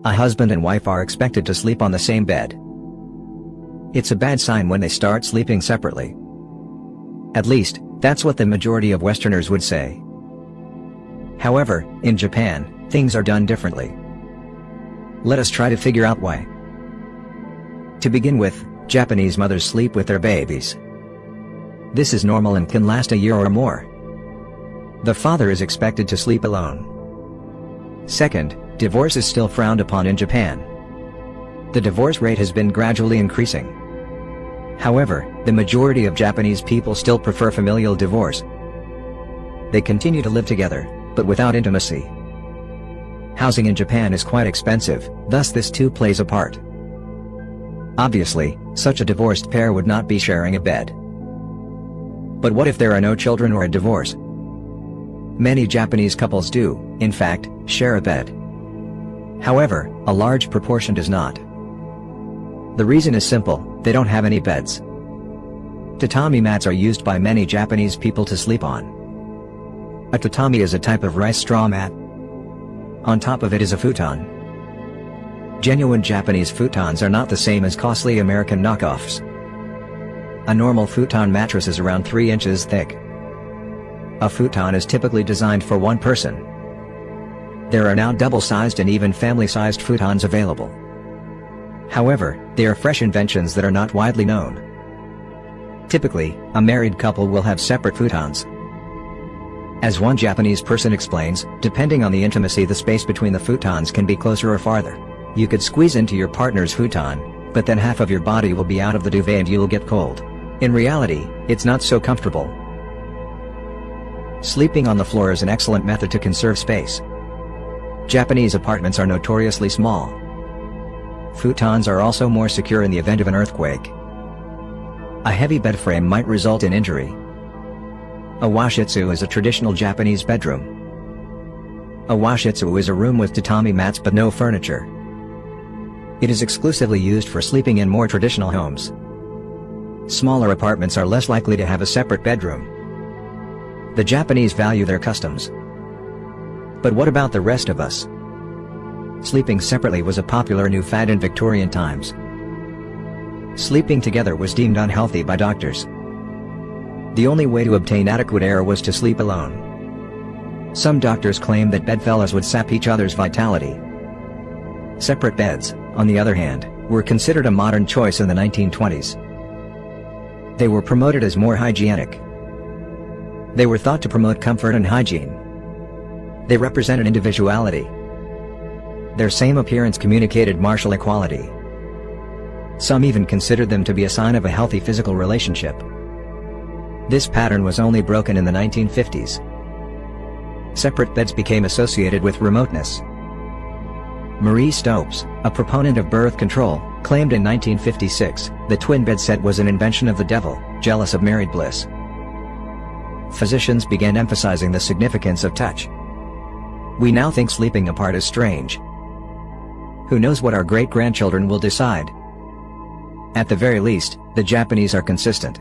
a husband and wife are expected to sleep on the same bed. It's a bad sign when they start sleeping separately. At least, that's what the majority of Westerners would say. However, in Japan, things are done differently. Let us try to figure out why. To begin with, Japanese mothers sleep with their babies. This is normal and can last a year or more. The father is expected to sleep alone. Second, divorce is still frowned upon in Japan. The divorce rate has been gradually increasing. However, the majority of Japanese people still prefer familial divorce. They continue to live together, but without intimacy. Housing in Japan is quite expensive, thus this too plays a part. Obviously, such a divorced pair would not be sharing a bed. But what if there are no children or a divorce? Many Japanese couples do, in fact, share a bed. However, a large proportion does not. The reason is simple: they don't have any beds. Tatami mats are used by many Japanese people to sleep on. A tatami is a type of rice straw mat. On top of it is a futon. Genuine Japanese futons are not the same as costly American knockoffs. A normal futon mattress is around 3 inches thick. A futon is typically designed for one person. There are now double-sized and even family-sized futons available. However, they are fresh inventions that are not widely known. Typically, a married couple will have separate futons. As one Japanese person explains, depending on the intimacy, the space between the futons can be closer or farther. You could squeeze into your partner's futon, but then half of your body will be out of the duvet and you'll get cold. In reality, it's not so comfortable. Sleeping on the floor is an excellent method to conserve space. Japanese apartments are notoriously small. Futons are also more secure in the event of an earthquake. A heavy bed frame might result in injury. A washitsu is a traditional Japanese bedroom. A washitsu is a room with tatami mats but no furniture. It is exclusively used for sleeping in more traditional homes. Smaller apartments are less likely to have a separate bedroom. The Japanese value their customs. But what about the rest of us? Sleeping separately was a popular new fad in Victorian times. Sleeping together was deemed unhealthy by doctors. The only way to obtain adequate air was to sleep alone. Some doctors claimed that bedfellows would sap each other's vitality. Separate beds, on the other hand, were considered a modern choice in the 1920s. They were promoted as more hygienic. They were thought to promote comfort and hygiene. They represented individuality. Their same appearance communicated martial equality. Some even considered them to be a sign of a healthy physical relationship. This pattern was only broken in the 1950s. Separate beds became associated with remoteness. Marie Stopes, a proponent of birth control, claimed in 1956, the twin bed set was an invention of the devil, jealous of married bliss. Physicians began emphasizing the significance of touch. We now think sleeping apart is strange. Who knows what our great-grandchildren will decide? At the very least, the Japanese are consistent.